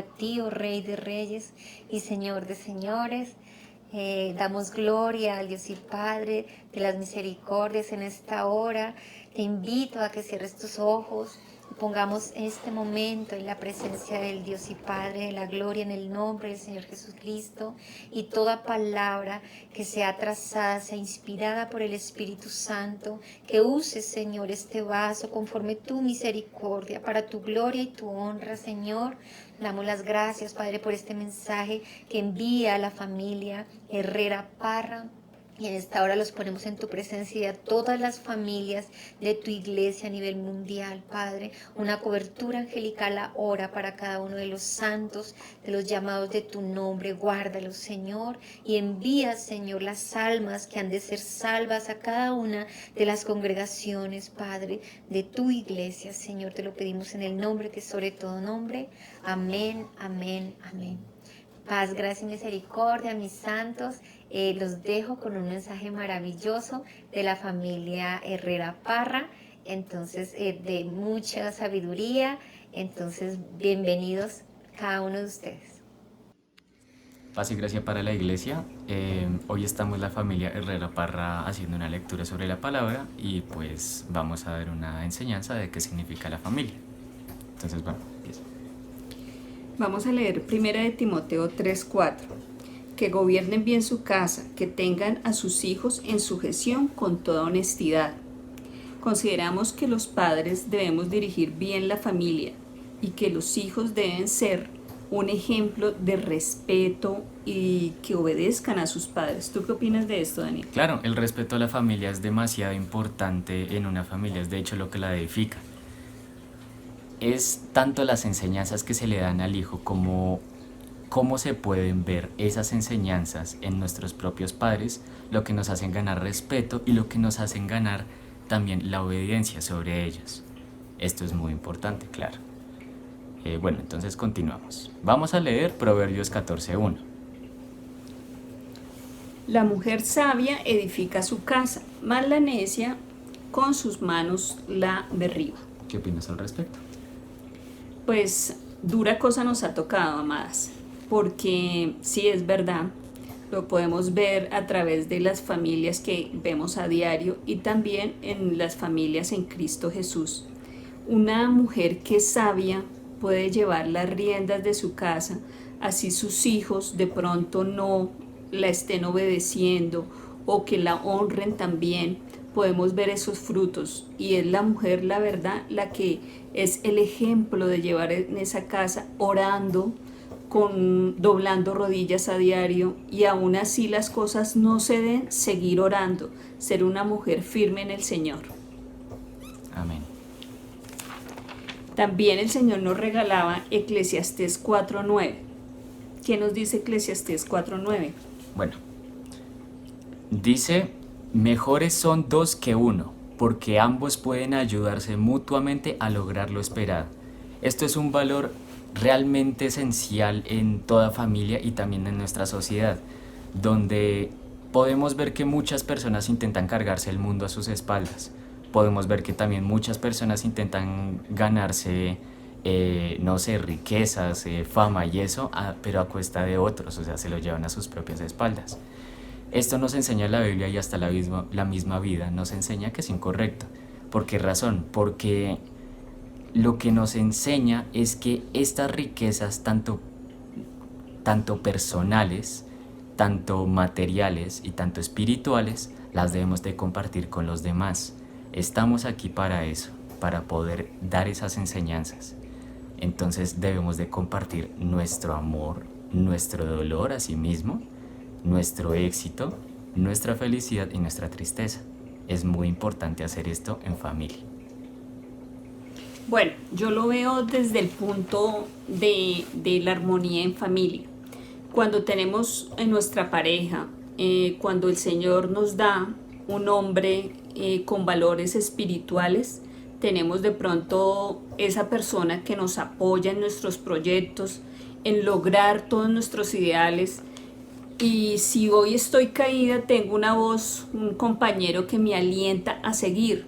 a ti, oh Rey de Reyes y Señor de Señores. Damos gloria al Dios y Padre de las misericordias en esta hora. Te invito a que cierres tus ojos y pongamos este momento en la presencia del Dios y Padre, de la gloria en el nombre del Señor Jesucristo, y toda palabra que sea trazada, sea inspirada por el Espíritu Santo, que uses, Señor, este vaso conforme tu misericordia, para tu gloria y tu honra, Señor. Damos las gracias, Padre, por este mensaje que envía a la familia Herrera Parra. Y en esta hora los ponemos en tu presencia y a todas las familias de tu iglesia a nivel mundial, Padre. Una cobertura angelical ahora para cada uno de los santos, de los llamados de tu nombre. Guárdalos, Señor, y envía, Señor, las almas que han de ser salvas a cada una de las congregaciones, Padre, de tu iglesia. Señor, te lo pedimos en el nombre que es sobre todo nombre. Amén, amén, amén. Paz, gracia y misericordia, mis santos. Los dejo con un mensaje maravilloso de la familia Herrera Parra, entonces de mucha sabiduría. Entonces, bienvenidos cada uno de ustedes. Paz y gracia para la iglesia. Hoy estamos la familia Herrera Parra haciendo una lectura sobre la palabra y pues vamos a dar una enseñanza de qué significa la familia. Entonces, bueno, empieza. Vamos a leer 1 de Timoteo 3:4. Que gobiernen bien su casa, que tengan a sus hijos en sujeción con toda honestidad. Consideramos que los padres debemos dirigir bien la familia y que los hijos deben ser un ejemplo de respeto y que obedezcan a sus padres. ¿Tú qué opinas de esto, Daniel? Claro, el respeto a la familia es demasiado importante en una familia, es de hecho lo que la edifica. Es tanto las enseñanzas que se le dan al hijo como cómo se pueden ver esas enseñanzas en nuestros propios padres, lo que nos hacen ganar respeto y lo que nos hacen ganar también la obediencia sobre ellos. Esto es muy importante, claro. Bueno, entonces continuamos. Vamos a leer Proverbios 14:1. La mujer sabia edifica su casa, mas la necia con sus manos la derriba. ¿Qué opinas al respecto? Pues dura cosa nos ha tocado, amadas, porque sí es verdad, lo podemos ver a través de las familias que vemos a diario y también en las familias en Cristo Jesús. Una mujer que es sabia puede llevar las riendas de su casa, así sus hijos de pronto no la estén obedeciendo o que la honren también. Podemos ver esos frutos y es la mujer, la verdad, la que es el ejemplo de llevar en esa casa orando, doblando rodillas a diario, y aún así las cosas no se den, seguir orando, ser una mujer firme en el Señor. Amén. También el Señor nos regalaba Eclesiastés 4:9. ¿Qué nos dice Eclesiastés 4:9? Bueno, dice: mejores son dos que uno, porque ambos pueden ayudarse mutuamente a lograr lo esperado. Esto es un valor realmente esencial en toda familia y también en nuestra sociedad, donde podemos ver que muchas personas intentan cargarse el mundo a sus espaldas. Podemos ver que también muchas personas intentan ganarse, no sé, riquezas, fama y eso, pero a cuesta de otros, o sea, se lo llevan a sus propias espaldas. Esto nos enseña la Biblia y hasta la misma vida nos enseña que es incorrecto. ¿Por qué razón? Porque lo que nos enseña es que estas riquezas, tanto personales, tanto materiales y tanto espirituales, las debemos de compartir con los demás. Estamos aquí para eso, para poder dar esas enseñanzas. Entonces debemos de compartir nuestro amor, nuestro dolor a sí mismo, nuestro éxito, nuestra felicidad y nuestra tristeza. Es muy importante hacer esto en familia. Bueno, yo lo veo desde el punto de la armonía en familia. Cuando tenemos en nuestra pareja, cuando el Señor nos da un hombre con valores espirituales, tenemos de pronto esa persona que nos apoya en nuestros proyectos, en lograr todos nuestros ideales. Y si hoy estoy caída, tengo una voz, un compañero que me alienta a seguir.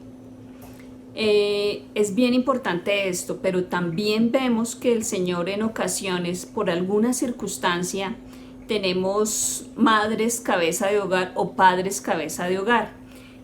Es bien importante esto, pero también vemos que el Señor en ocasiones, por alguna circunstancia, tenemos madres cabeza de hogar o padres cabeza de hogar.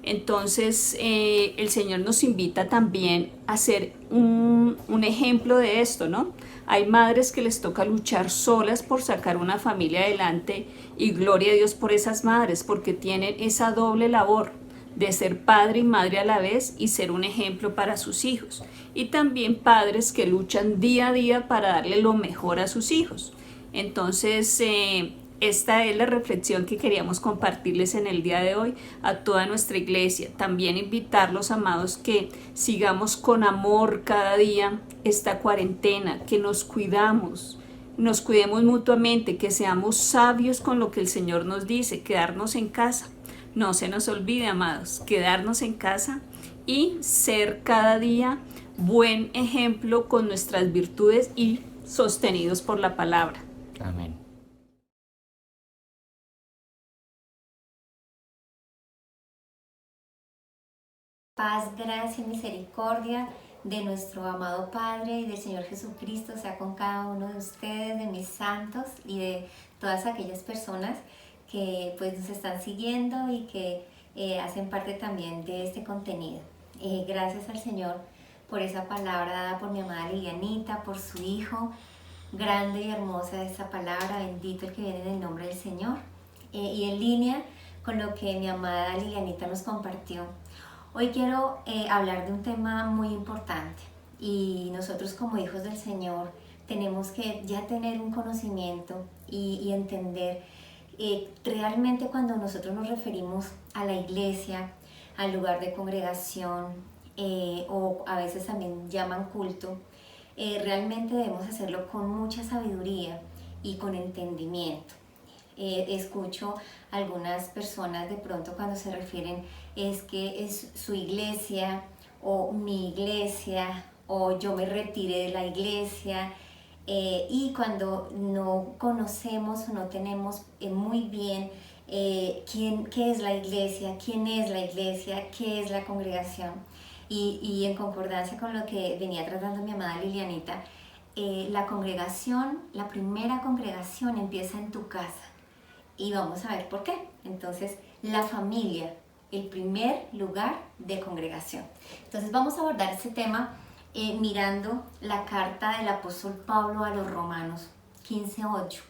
Entonces el Señor nos invita también a ser un ejemplo de esto, ¿no? Hay madres que les toca luchar solas por sacar una familia adelante y gloria a Dios por esas madres porque tienen esa doble labor de ser padre y madre a la vez y ser un ejemplo para sus hijos. Y también padres que luchan día a día para darle lo mejor a sus hijos. Entonces, esta es la reflexión que queríamos compartirles en el día de hoy a toda nuestra iglesia. También invitarlos, amados, que sigamos con amor cada día esta cuarentena, que nos cuidemos, nos cuidemos mutuamente, que seamos sabios con lo que el Señor nos dice, quedarnos en casa. No se nos olvide, amados, quedarnos en casa y ser cada día buen ejemplo con nuestras virtudes y sostenidos por la palabra. Amén. Paz, gracia y misericordia de nuestro amado Padre y del Señor Jesucristo sea con cada uno de ustedes, de mis santos y de todas aquellas personas que pues nos están siguiendo y que hacen parte también de este contenido. Gracias al Señor por esa palabra dada por mi amada Lilianita, por su hijo. Grande y hermosa esa palabra, bendito el que viene en el nombre del Señor. Y en línea con lo que mi amada Lilianita nos compartió, hoy quiero hablar de un tema muy importante y nosotros como hijos del Señor tenemos que ya tener un conocimiento y entender realmente cuando nosotros nos referimos a la iglesia, al lugar de congregación o a veces también llaman culto, realmente debemos hacerlo con mucha sabiduría y con entendimiento. Escucho algunas personas de pronto cuando se refieren es que es su iglesia o mi iglesia o yo me retiré de la iglesia y cuando no conocemos o no tenemos muy bien qué es la iglesia, quién es la iglesia, qué es la congregación y en concordancia con lo que venía tratando mi amada Lilianita, la congregación, la primera congregación empieza en tu casa. Y vamos a ver por qué. Entonces, la familia, el primer lugar de congregación. Entonces, vamos a abordar este tema mirando la carta del apóstol Pablo a los Romanos 15:8,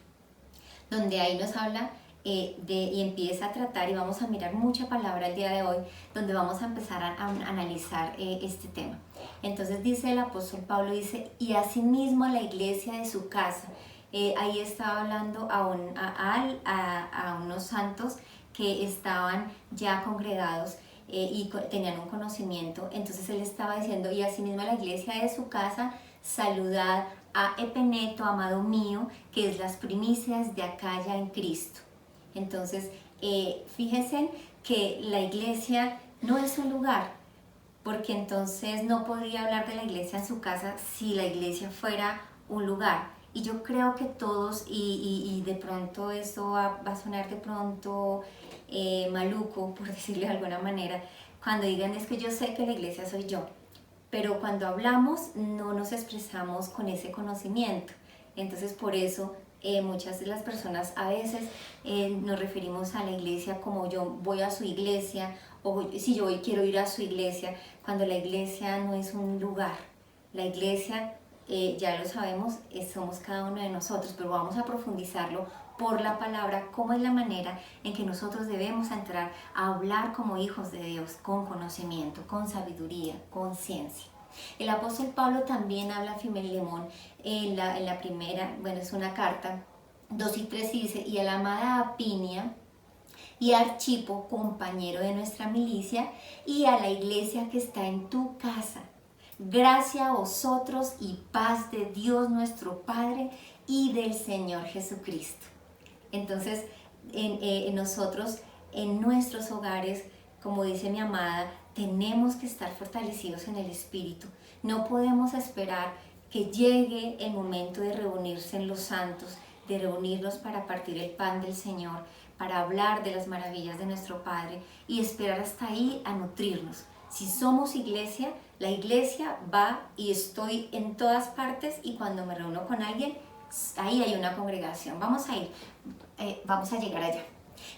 donde ahí nos habla y empieza a tratar, y vamos a mirar mucha palabra el día de hoy, donde vamos a empezar a analizar este tema. Entonces dice el apóstol Pablo, dice, y asimismo a la iglesia de su casa. Ahí estaba hablando a unos santos que estaban ya congregados y tenían un conocimiento. Entonces él estaba diciendo, y asimismo a la iglesia de su casa, saludad a Epeneto, amado mío, que es las primicias de Acaya en Cristo. Entonces, fíjense que la iglesia no es un lugar, porque entonces no podría hablar de la iglesia en su casa si la iglesia fuera un lugar. Y yo creo que todos, y de pronto esto va a sonar de pronto maluco, por decirlo de alguna manera, cuando digan es que yo sé que la iglesia soy yo, pero cuando hablamos no nos expresamos con ese conocimiento. Entonces por eso muchas de las personas a veces nos referimos a la iglesia como yo voy a su iglesia o si yo hoy quiero ir a su iglesia, cuando la iglesia no es un lugar. La iglesia, ya lo sabemos, somos cada uno de nosotros, pero vamos a profundizarlo por la palabra, cómo es la manera en que nosotros debemos entrar a hablar como hijos de Dios, con conocimiento, con sabiduría, con ciencia. El apóstol Pablo también habla a Filemón en la primera, bueno, es una carta, 2 y 3, y dice, y a la amada Apinia y a Archipo, compañero de nuestra milicia, y a la iglesia que está en tu casa. Gracia a vosotros y paz de Dios nuestro Padre y del Señor Jesucristo. Entonces, nosotros en nuestros hogares, como dice mi amada, tenemos que estar fortalecidos en el Espíritu. No podemos esperar que llegue el momento de reunirse en los santos, de reunirnos para partir el pan del Señor, para hablar de las maravillas de nuestro Padre y esperar hasta ahí a nutrirnos. Si somos iglesia, La iglesia va y estoy en todas partes y cuando me reúno con alguien, ahí hay una congregación. Vamos a ir, vamos a llegar allá.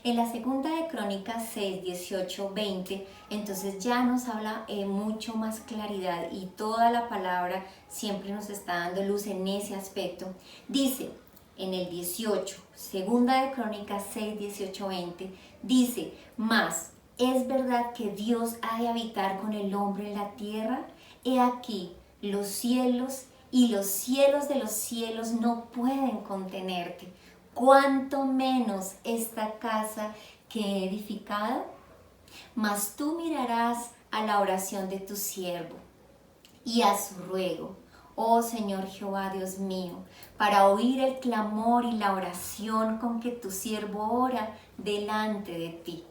En la segunda de Crónicas 6, 18, 20, entonces ya nos habla mucho más claridad y toda la palabra siempre nos está dando luz en ese aspecto. Dice en el 18, segunda de Crónicas 6, 18, 20, dice, mas es verdad que Dios ha de habitar con el hombre en la tierra. He aquí, los cielos y los cielos de los cielos no pueden contenerte. ¿Cuánto menos esta casa que he edificado? Mas tú mirarás a la oración de tu siervo y a su ruego, oh Señor Jehová Dios mío, para oír el clamor y la oración con que tu siervo ora delante de ti.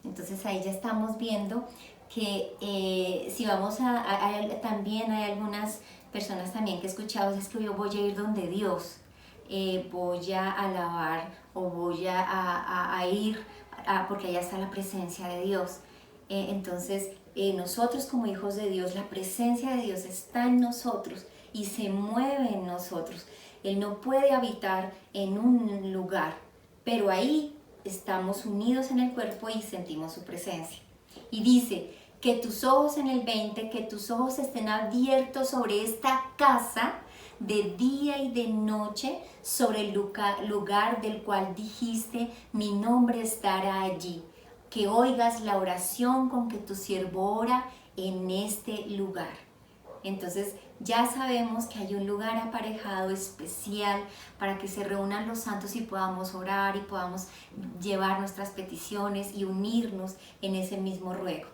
Entonces ahí ya estamos viendo que si vamos también hay algunas personas también que he escuchado, es que yo voy a ir donde Dios, voy a alabar o voy a ir porque allá está la presencia de Dios. Entonces nosotros como hijos de Dios, la presencia de Dios está en nosotros y se mueve en nosotros. Él no puede habitar en un lugar, pero ahí estamos unidos en el cuerpo y sentimos su presencia. Y dice, que tus ojos en el 20, que tus ojos estén abiertos sobre esta casa de día y de noche, sobre el lugar del cual dijiste, mi nombre estará allí. Que oigas la oración con que tu siervo ora en este lugar. Entonces ya sabemos que hay un lugar aparejado especial para que se reúnan los santos y podamos orar y podamos llevar nuestras peticiones y unirnos en ese mismo ruego.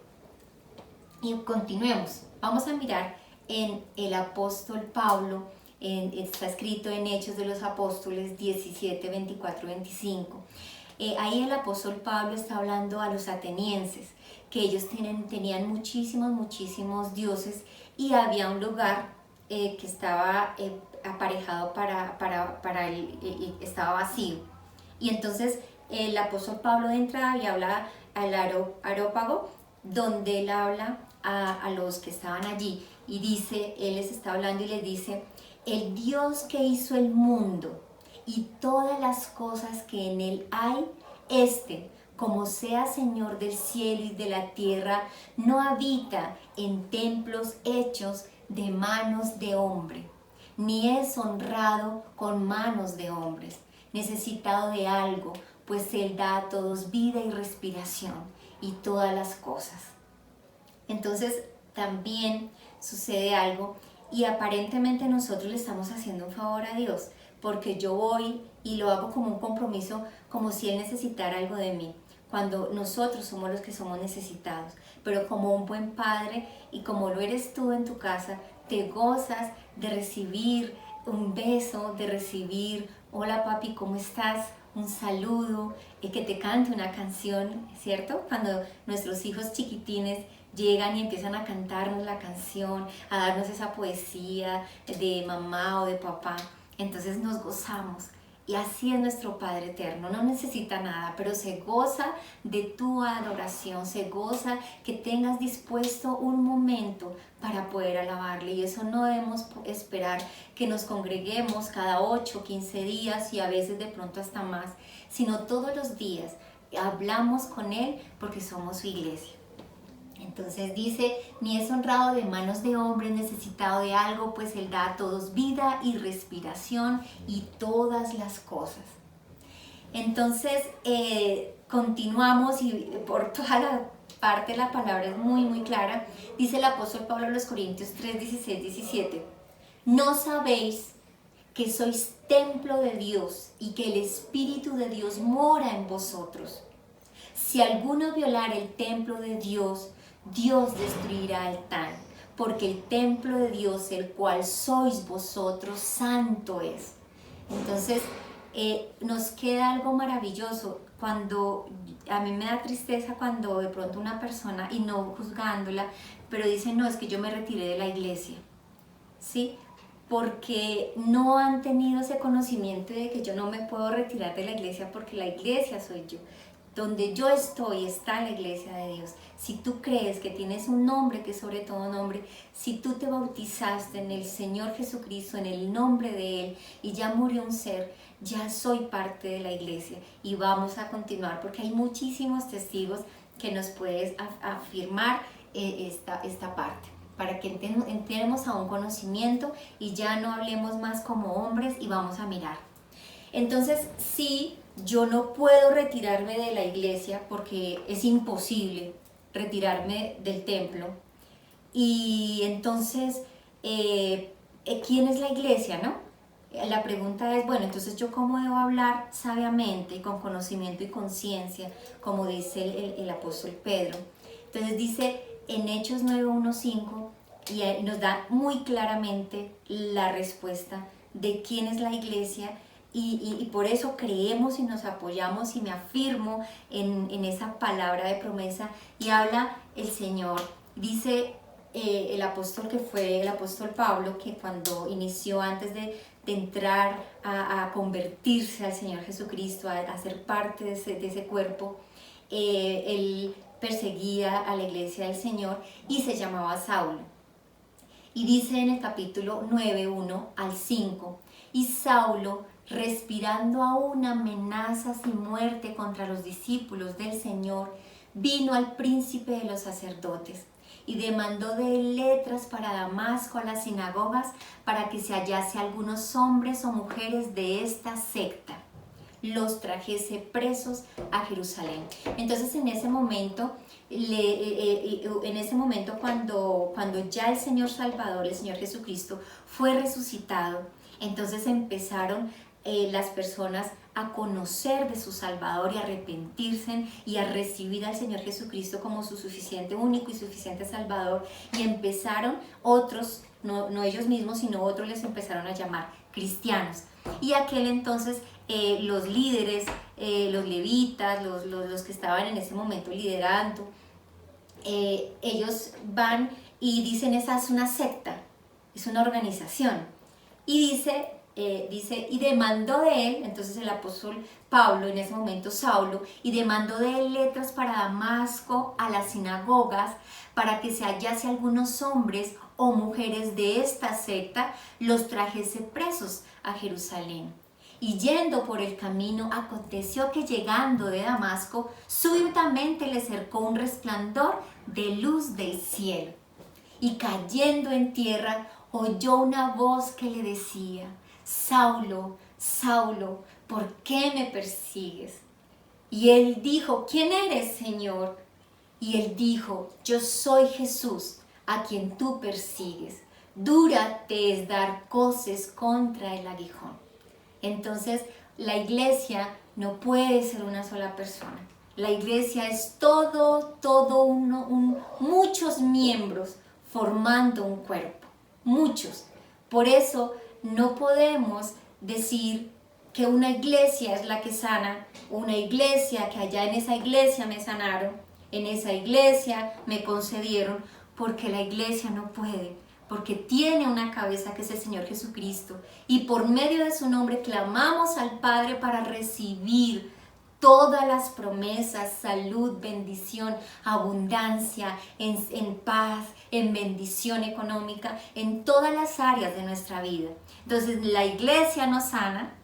Y continuemos. Vamos a mirar en el apóstol Pablo, está escrito en Hechos de los Apóstoles 17, 24, 25. Ahí el apóstol Pablo está hablando a los atenienses, que ellos tenían muchísimos dioses y había un lugar que estaba aparejado estaba vacío. Y entonces el apóstol Pablo entra y habla al Areópago, donde él habla a los que estaban allí y dice, él les está hablando y les dice, el Dios que hizo el mundo y todas las cosas que en él hay, como sea Señor del cielo y de la tierra, no habita en templos hechos de manos de hombre, ni es honrado con manos de hombres, necesitado de algo, pues él da a todos vida y respiración y todas las cosas. Entonces también sucede algo y aparentemente nosotros le estamos haciendo un favor a Dios, porque yo voy y lo hago como un compromiso, como si Él necesitara algo de mí, cuando nosotros somos los que somos necesitados. Pero como un buen padre y como lo eres tú en tu casa, te gozas de recibir un beso, de recibir, hola papi, ¿cómo estás? Un saludo, que te cante una canción, ¿cierto? Cuando nuestros hijos chiquitines llegan y empiezan a cantarnos la canción, a darnos esa poesía de mamá o de papá, entonces nos gozamos. Y así es nuestro Padre Eterno, no necesita nada, pero se goza de tu adoración, se goza que tengas dispuesto un momento para poder alabarle. Y eso no debemos esperar que nos congreguemos cada 8, 15 días y a veces de pronto hasta más, sino todos los días hablamos con Él porque somos su iglesia. Entonces dice, ni es honrado de manos de hombre, necesitado de algo, pues Él da a todos vida y respiración y todas las cosas. Entonces continuamos y por toda la parte la palabra es muy clara. Dice el apóstol Pablo a los Corintios 3, 16, 17. ¿No sabéis que sois templo de Dios y que el Espíritu de Dios mora en vosotros? Si alguno violara el templo de Dios, Dios destruirá el tal, porque el templo de Dios, el cual sois vosotros, santo es. Entonces, nos queda algo maravilloso. Cuando a mí me da tristeza cuando de pronto una persona, y no juzgándola, pero dice, no, es que yo me retiré de la iglesia, ¿sí? Porque no han tenido ese conocimiento de que yo no me puedo retirar de la iglesia porque la iglesia soy yo. Donde yo estoy está la iglesia de Dios. Si tú crees que tienes un nombre que es sobre todo nombre, si tú te bautizaste en el Señor Jesucristo, en el nombre de Él, y ya murió un ser, ya soy parte de la iglesia. Y vamos a continuar porque hay muchísimos testigos que nos puedes afirmar esta parte, para que entremos a un conocimiento y ya no hablemos más como hombres y vamos a mirar. Entonces, sí, yo no puedo retirarme de la iglesia porque es imposible retirarme del templo. Y entonces, ¿quién es la iglesia, no? La pregunta es, bueno, entonces yo cómo debo hablar sabiamente, con conocimiento y conciencia, como dice el apóstol Pedro. Entonces dice en Hechos 9:1-5 y nos da muy claramente la respuesta de quién es la iglesia. Y por eso creemos y nos apoyamos y me afirmo en esa palabra de promesa. Y habla el Señor, dice el apóstol que fue el apóstol Pablo, que cuando inició antes de entrar a convertirse al Señor Jesucristo, a ser parte de ese cuerpo, él perseguía a la iglesia del Señor y se llamaba Saulo. Y dice en el capítulo 9:1-5, y Saulo, respirando aún amenazas y muerte contra los discípulos del Señor, vino al príncipe de los sacerdotes y demandó de él letras para Damasco a las sinagogas para que se hallase algunos hombres o mujeres de esta secta, los trajese presos a Jerusalén. Entonces en ese momento, cuando ya el Señor Salvador, el Señor Jesucristo, fue resucitado, entonces empezaron las personas a conocer de su Salvador y a arrepentirse y a recibir al Señor Jesucristo como su suficiente, único y suficiente Salvador. Y empezaron otros, no ellos mismos, sino otros les empezaron a llamar cristianos. Y aquel entonces los líderes, los levitas, los que estaban en ese momento liderando, ellos van y dicen, esa es una secta, es una organización. Y dice, y demandó de él, entonces el apóstol Pablo, en ese momento Saulo, y demandó de él letras para Damasco a las sinagogas, para que se hallase algunos hombres o mujeres de esta secta, los trajese presos a Jerusalén. Y yendo por el camino, aconteció que llegando de Damasco, súbitamente le cercó un resplandor de luz del cielo. Y cayendo en tierra, oyó una voz que le decía, Saulo, Saulo, ¿por qué me persigues? Y él dijo, ¿quién eres, Señor? Y él dijo, yo soy Jesús, a quien tú persigues. Dura te es dar coces contra el aguijón. Entonces, la iglesia no puede ser una sola persona. La iglesia es muchos miembros formando un cuerpo. Muchos. Por eso no podemos decir que una iglesia es la que sana, una iglesia que allá en esa iglesia me sanaron, en esa iglesia me concedieron, porque la iglesia no puede, porque tiene una cabeza que es el Señor Jesucristo, y por medio de su nombre clamamos al Padre para recibir todas las promesas, salud, bendición, abundancia, en paz, en bendición económica, en todas las áreas de nuestra vida. Entonces la iglesia no sana,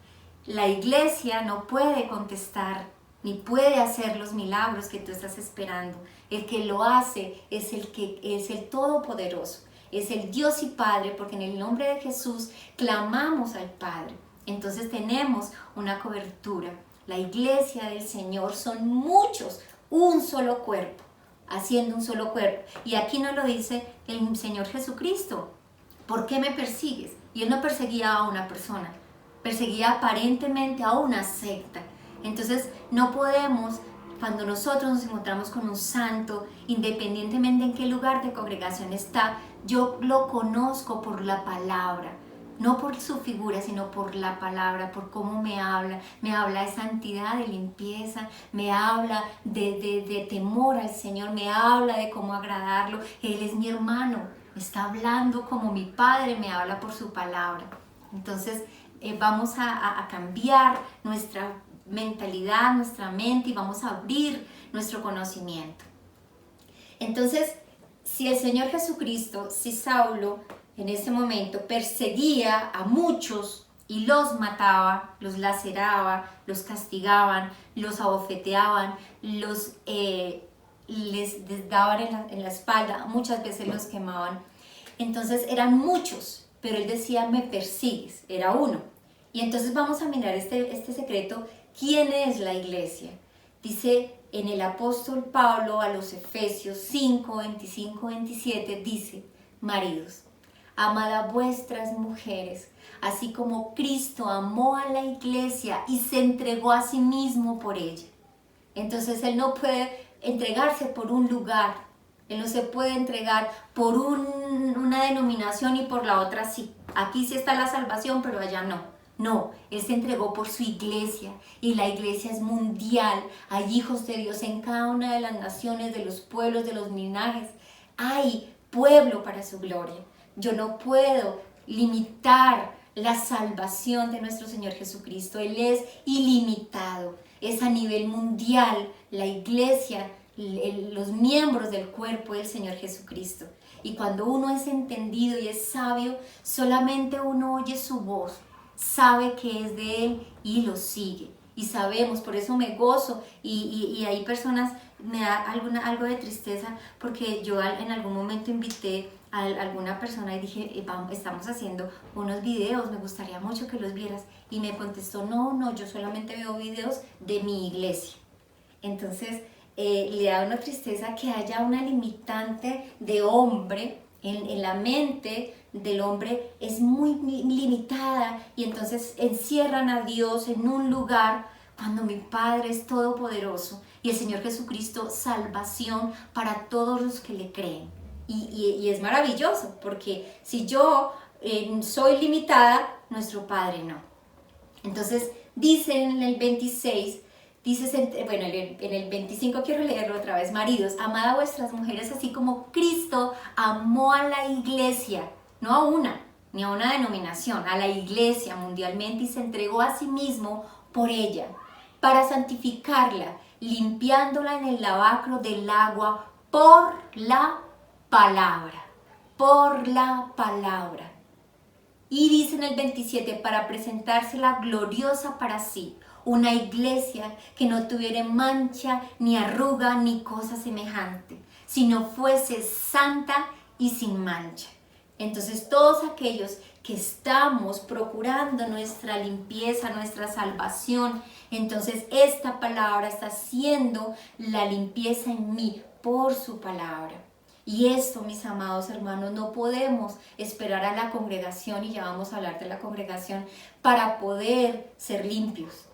la iglesia no puede contestar, ni puede hacer los milagros que tú estás esperando. El que lo hace es el Todopoderoso, es el Dios y Padre, porque en el nombre de Jesús clamamos al Padre. Entonces tenemos una cobertura. La iglesia del Señor son muchos, un solo cuerpo, haciendo un solo cuerpo. Y aquí nos lo dice el Señor Jesucristo. ¿Por qué me persigues? Y él no perseguía a una persona, perseguía aparentemente a una secta. Entonces no podemos, cuando nosotros nos encontramos con un santo, independientemente en qué lugar de congregación está, yo lo conozco por la palabra. No por su figura, sino por la palabra, por cómo me habla de santidad, de limpieza, me habla de temor al Señor, me habla de cómo agradarlo. Él es mi hermano, me está hablando como mi Padre me habla por su palabra. Entonces vamos a cambiar nuestra mentalidad, nuestra mente y vamos a abrir nuestro conocimiento. Entonces, si el Señor Jesucristo, si Saulo en ese momento perseguía a muchos y los mataba, los laceraba, los castigaban, los abofeteaban, les daban en la espalda, muchas veces los quemaban. Entonces eran muchos, pero él decía, me persigues, era uno. Y entonces vamos a mirar este secreto, ¿quién es la iglesia? Dice en el apóstol Pablo a los Efesios 5, 25, 27, dice, maridos, amad a vuestras mujeres, así como Cristo amó a la iglesia y se entregó a sí mismo por ella. Entonces él no puede entregarse por un lugar, él no se puede entregar por una denominación y por la otra sí. Aquí sí está la salvación, pero allá no. No, él se entregó por su iglesia y la iglesia es mundial. Hay hijos de Dios en cada una de las naciones, de los pueblos, de los linajes. Hay pueblo para su gloria. Yo no puedo limitar la salvación de nuestro Señor Jesucristo. Él es ilimitado, es a nivel mundial. La iglesia, los miembros del cuerpo del Señor Jesucristo. Y cuando uno es entendido y es sabio, solamente uno oye su voz, sabe que es de Él y lo sigue. Y sabemos, por eso me gozo y hay personas, me da algo de tristeza porque yo en algún momento invité a alguna persona y dije, estamos haciendo unos videos, me gustaría mucho que los vieras. Y me contestó, no, yo solamente veo videos de mi iglesia. Entonces, le da una tristeza que haya una limitante de hombre en la mente del hombre, es muy limitada y entonces encierran a Dios en un lugar cuando mi Padre es todopoderoso y el Señor Jesucristo salvación para todos los que le creen. Y es maravilloso porque si yo soy limitada, nuestro Padre no. Entonces dice en el 26, en el 25 quiero leerlo otra vez, maridos, amad a vuestras mujeres así como Cristo amó a la iglesia, no a una, ni a una denominación, a la iglesia mundialmente y se entregó a sí mismo por ella, para santificarla, limpiándola en el lavacro del agua por la palabra, por la palabra. Y dice en el 27, para presentársela gloriosa para sí, una iglesia que no tuviera mancha, ni arruga, ni cosa semejante, sino fuese santa y sin mancha. Entonces todos aquellos que estamos procurando nuestra limpieza, nuestra salvación, entonces esta palabra está haciendo la limpieza en mí por su palabra. Y esto, mis amados hermanos, no podemos esperar a la congregación, y ya vamos a hablar de la congregación, para poder ser limpios.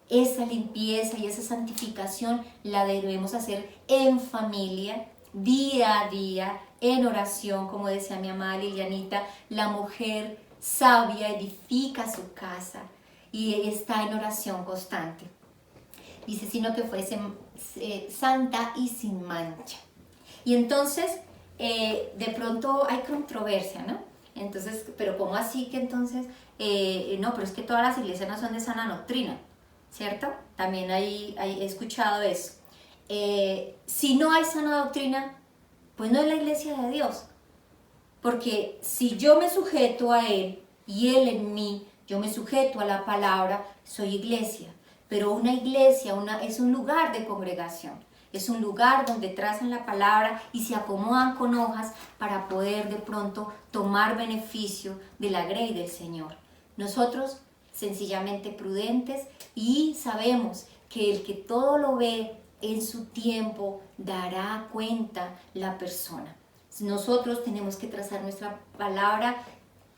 Esa limpieza y esa santificación la debemos hacer en familia, día a día, en oración, como decía mi amada Lilianita, la mujer sabia edifica su casa y está en oración constante. Dice, sino que fuese santa y sin mancha. Y entonces, de pronto hay controversia, ¿no? Entonces, pero ¿cómo así que entonces, no, pero es que todas las iglesias no son de sana doctrina, ¿cierto? También he escuchado eso. Si no hay sana doctrina, pues no es la iglesia de Dios. Porque si yo me sujeto a Él y Él en mí, yo me sujeto a la palabra, soy iglesia. Pero una iglesia es un lugar de congregación. Es un lugar donde trazan la palabra y se acomodan con hojas para poder de pronto tomar beneficio de la grey del Señor. Nosotros sencillamente prudentes y sabemos que el que todo lo ve en su tiempo dará cuenta la persona. Nosotros tenemos que trazar nuestra palabra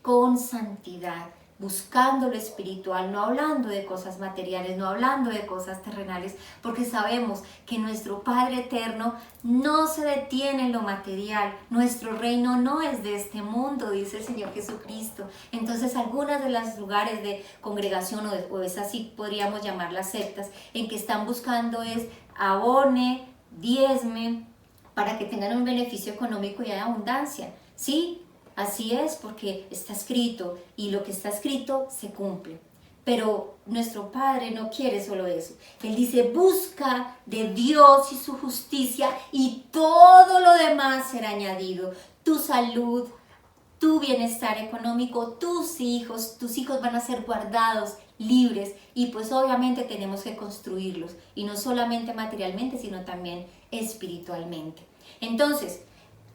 con santidad, buscando lo espiritual, no hablando de cosas materiales, no hablando de cosas terrenales, porque sabemos que nuestro Padre eterno no se detiene en lo material. Nuestro reino no es de este mundo, dice el Señor Jesucristo. Entonces, algunas de los lugares de congregación, o es así podríamos llamarlas sectas, en que están buscando es abone, diezme, para que tengan un beneficio económico y haya abundancia. Sí, así es, porque está escrito y lo que está escrito se cumple. Pero nuestro Padre no quiere solo eso. Él dice, busca de Dios y su justicia y todo lo demás será añadido. Tu salud, tu bienestar económico, tus hijos van a ser guardados, libres, y pues obviamente tenemos que construirlos, y no solamente materialmente, sino también espiritualmente. Entonces,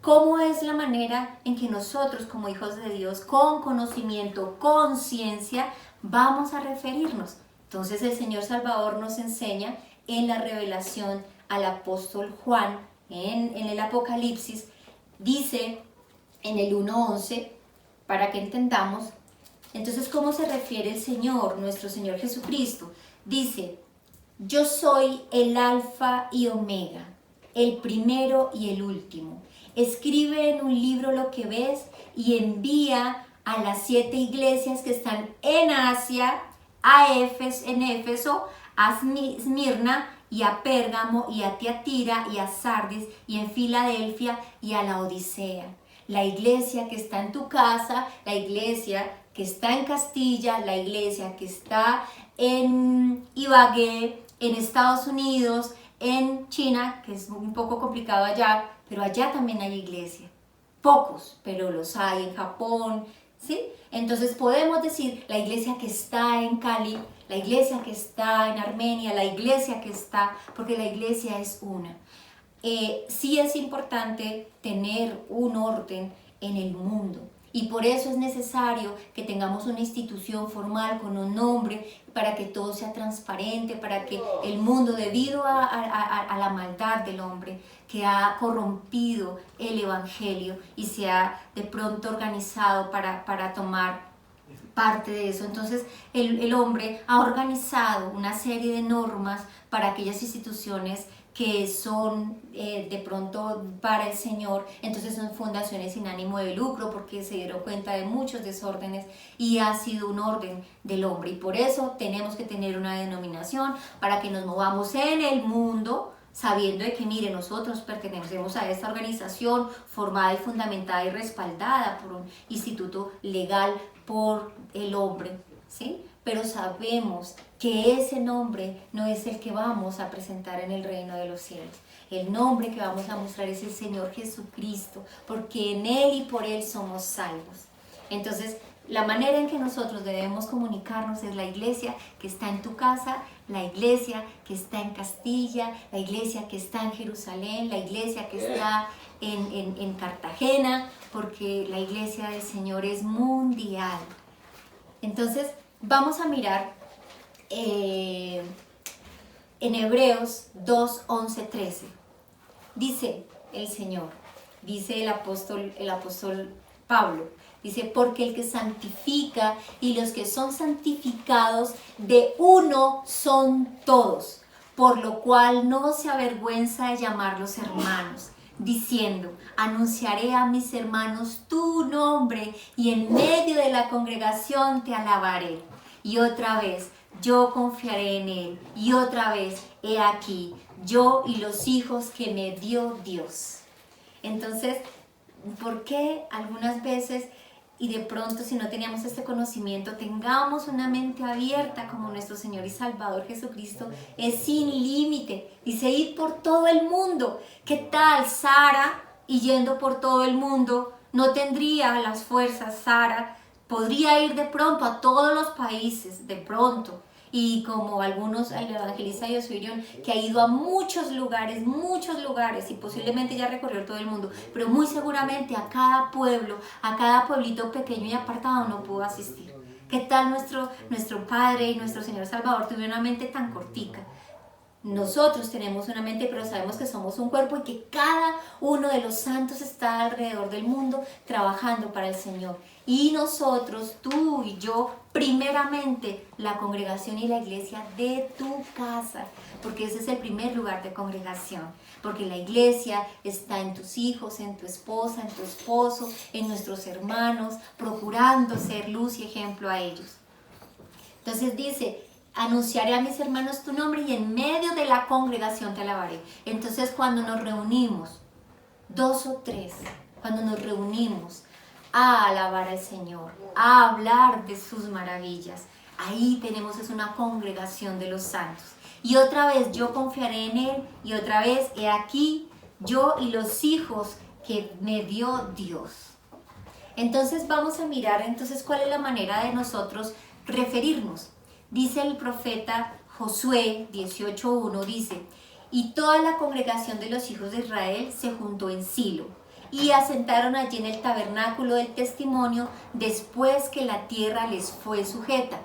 ¿cómo es la manera en que nosotros como hijos de Dios, con conocimiento, con ciencia, vamos a referirnos? Entonces el Señor Salvador nos enseña en la revelación al apóstol Juan, en el Apocalipsis, dice en el 1:11, para que entendamos, entonces cómo se refiere el Señor, nuestro Señor Jesucristo. Dice, yo soy el alfa y omega, el primero y el último. Escribe en un libro lo que ves y envía a las 7 iglesias que están en Asia, en Éfeso, a Esmirna y a Pérgamo y a Tiatira y a Sardis y en Filadelfia y a la Odisea. La iglesia que está en tu casa, la iglesia que está en Castilla, la iglesia que está en Ibagué, en Estados Unidos, en China, que es un poco complicado allá, pero allá también hay iglesia. Pocos, pero los hay en Japón, ¿sí? Entonces podemos decir la iglesia que está en Cali, la iglesia que está en Armenia, la iglesia que está, porque la iglesia es una. Sí es importante tener un orden en el mundo y por eso es necesario que tengamos una institución formal con un nombre para que todo sea transparente, para que el mundo, debido a la maldad del hombre que ha corrompido el evangelio y se ha de pronto organizado para tomar parte de eso. Entonces el hombre ha organizado una serie de normas para aquellas instituciones que son de pronto para el Señor, entonces son fundaciones sin ánimo de lucro porque se dieron cuenta de muchos desórdenes y ha sido un orden del hombre y por eso tenemos que tener una denominación para que nos movamos en el mundo sabiendo de que, mire, nosotros pertenecemos a esta organización formada y fundamentada y respaldada por un instituto legal por el hombre, ¿sí? Pero sabemos que ese nombre no es el que vamos a presentar en el reino de los cielos. El nombre que vamos a mostrar es el Señor Jesucristo, porque en Él y por Él somos salvos. Entonces, la manera en que nosotros debemos comunicarnos es la iglesia que está en tu casa, la iglesia que está en Castilla, la iglesia que está en Jerusalén, la iglesia que está en Cartagena, porque la iglesia del Señor es mundial. Entonces, vamos a mirar en Hebreos 2, 11, 13. Dice el Señor, dice el apóstol Pablo, dice, porque el que santifica y los que son santificados de uno son todos, por lo cual no se avergüenza de llamarlos hermanos, diciendo, anunciaré a mis hermanos tu nombre y en medio de la congregación te alabaré. Y otra vez, yo confiaré en Él. Y otra vez, he aquí, yo y los hijos que me dio Dios. Entonces, ¿por qué algunas veces y de pronto si no teníamos este conocimiento, tengamos una mente abierta como nuestro Señor y Salvador Jesucristo es sin límite? Dice, ir por todo el mundo. ¿Qué tal Sara, y yendo por todo el mundo, no tendría las fuerzas? Sara podría ir de pronto a todos los países, de pronto. Y como algunos, el evangelista Josué, que ha ido a muchos lugares, y posiblemente ya recorrió todo el mundo, pero muy seguramente a cada pueblo, a cada pueblito pequeño y apartado no pudo asistir. ¿Qué tal nuestro Padre y nuestro Señor Salvador tuvo una mente tan cortica? Nosotros tenemos una mente, pero sabemos que somos un cuerpo y que cada uno de los santos está alrededor del mundo trabajando para el Señor. Y nosotros, tú y yo, primeramente la congregación y la iglesia de tu casa, porque ese es el primer lugar de congregación, porque la iglesia está en tus hijos, en tu esposa, en tu esposo, en nuestros hermanos, procurando ser luz y ejemplo a ellos. Entonces dice, anunciaré a mis hermanos tu nombre y en medio de la congregación te alabaré. Entonces cuando nos reunimos, 2 o 3, cuando nos reunimos a alabar al Señor, a hablar de sus maravillas, Ahí tenemos es una congregación de los santos. Y otra vez yo confiaré en Él, y otra vez he aquí yo y los hijos que me dio Dios. Entonces vamos a mirar entonces cuál es la manera de nosotros referirnos. Dice el profeta Josué 18:1, dice: y toda la congregación de los hijos de Israel se juntó en Silo y asentaron allí en el tabernáculo del testimonio después que la tierra les fue sujeta.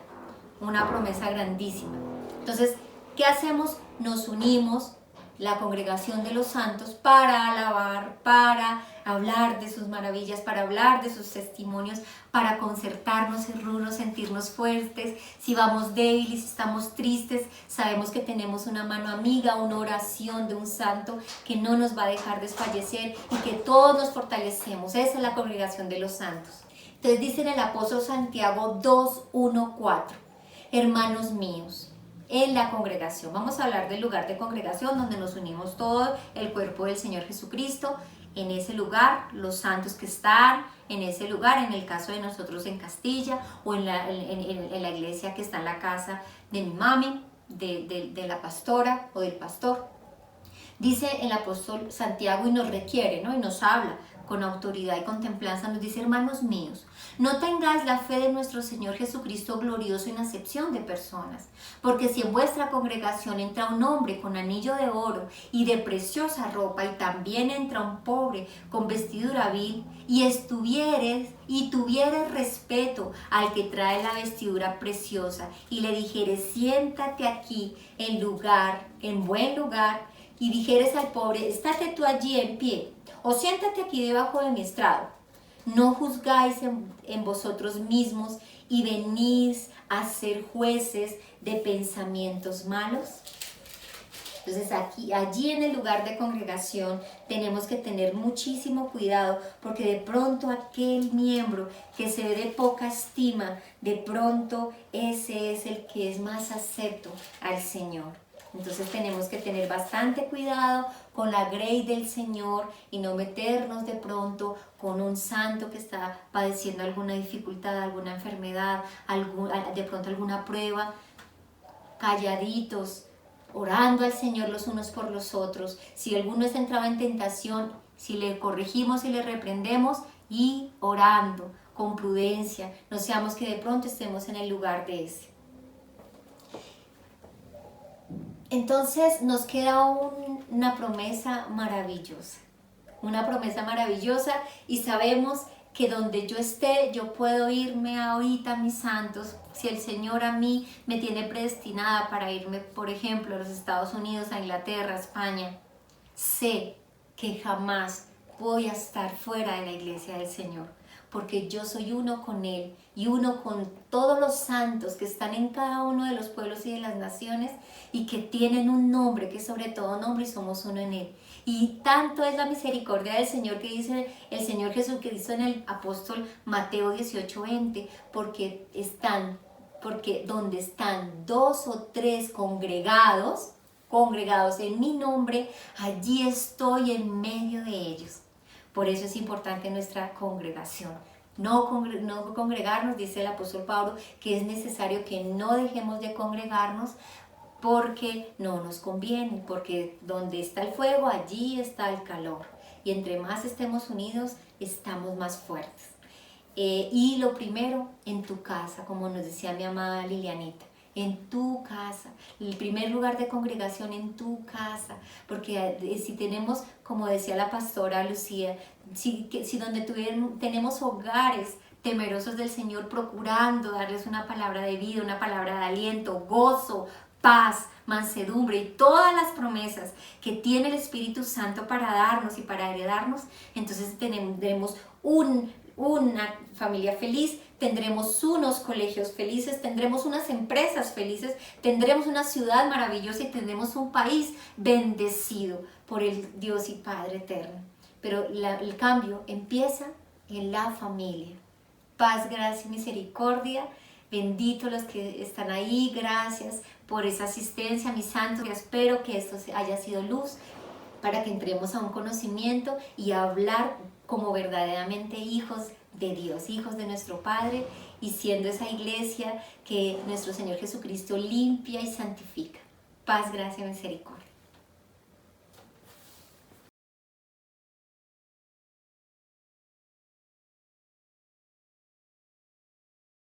Una promesa grandísima. Entonces, ¿qué hacemos? Nos unimos, la congregación de los santos, para alabar, para hablar de sus maravillas, para hablar de sus testimonios, para concertarnos, hermanos, sentirnos fuertes. Si vamos débiles, si estamos tristes, sabemos que tenemos una mano amiga, una oración de un santo que no nos va a dejar desfallecer y que todos nos fortalecemos. Esa es la congregación de los santos. Entonces dice en el apóstol Santiago 2:1-4, hermanos míos, en la congregación. Vamos a hablar del lugar de congregación donde nos unimos todo el cuerpo del Señor Jesucristo. En ese lugar, los santos que están en ese lugar, en el caso de nosotros en Castilla, o en la iglesia que está en la casa de mi mami, de la pastora o del pastor. Dice el apóstol Santiago y nos requiere, ¿no? Y nos habla con autoridad y con templanza, nos dice: hermanos míos, no tengáis la fe de nuestro Señor Jesucristo glorioso en acepción de personas, porque si en vuestra congregación entra un hombre con anillo de oro y de preciosa ropa, y también entra un pobre con vestidura vil, y tuvieres respeto al que trae la vestidura preciosa, y le dijeres: siéntate aquí en buen lugar, y dijeres al pobre: estate tú allí en pie, o siéntate aquí debajo de mi estrado, ¿no juzgáis en vosotros mismos y venís a ser jueces de pensamientos malos? Entonces allí en el lugar de congregación tenemos que tener muchísimo cuidado, porque de pronto aquel miembro que se ve de poca estima, de pronto ese es el que es más acepto al Señor. Entonces tenemos que tener bastante cuidado con la grey del Señor y no meternos de pronto con un santo que está padeciendo alguna dificultad, alguna enfermedad, de pronto alguna prueba. Calladitos, orando al Señor los unos por los otros. Si alguno está entrado en tentación, si le corregimos y le reprendemos, y orando con prudencia, no seamos que de pronto estemos en el lugar de ese. Entonces nos queda una promesa maravillosa, y sabemos que donde yo esté, yo puedo irme ahorita, mis santos. Si el Señor a mí me tiene predestinada para irme, por ejemplo, a los Estados Unidos, a Inglaterra, a España, sé que jamás voy a estar fuera de la iglesia del Señor, porque yo soy uno con Él y uno con todos los santos que están en cada uno de los pueblos y de las naciones, y que tienen un nombre que es sobre todo nombre, y somos uno en Él. Y tanto es la misericordia del Señor, que dice el Señor Jesús, que dice en el apóstol Mateo 18:20, porque donde están 2 o 3 congregados en mi nombre, allí estoy en medio de ellos. Por eso es importante nuestra congregación. No congregarnos, dice el apóstol Pablo, que es necesario que no dejemos de congregarnos, porque no nos conviene, porque donde está el fuego, allí está el calor. Y entre más estemos unidos, estamos más fuertes. Y lo primero, en tu casa, como nos decía mi amada Lilianita, en tu casa, el primer lugar de congregación en tu casa, porque si tenemos, como decía la pastora Lucía, si donde tenemos hogares temerosos del Señor, procurando darles una palabra de vida, una palabra de aliento, gozo, paz, mansedumbre y todas las promesas que tiene el Espíritu Santo para darnos y para heredarnos, entonces tendremos una familia feliz, tendremos unos colegios felices, tendremos unas empresas felices, tendremos una ciudad maravillosa y tendremos un país bendecido por el Dios y Padre eterno. Pero el cambio empieza en la familia. Paz, gracia y misericordia. Benditos los que están ahí, gracias por esa asistencia, mis santos. Yo espero que esto haya sido luz para que entremos a un conocimiento y a hablar como verdaderamente hijos de Dios, hijos de nuestro Padre, y siendo esa iglesia que nuestro Señor Jesucristo limpia y santifica. Paz, gracia, misericordia.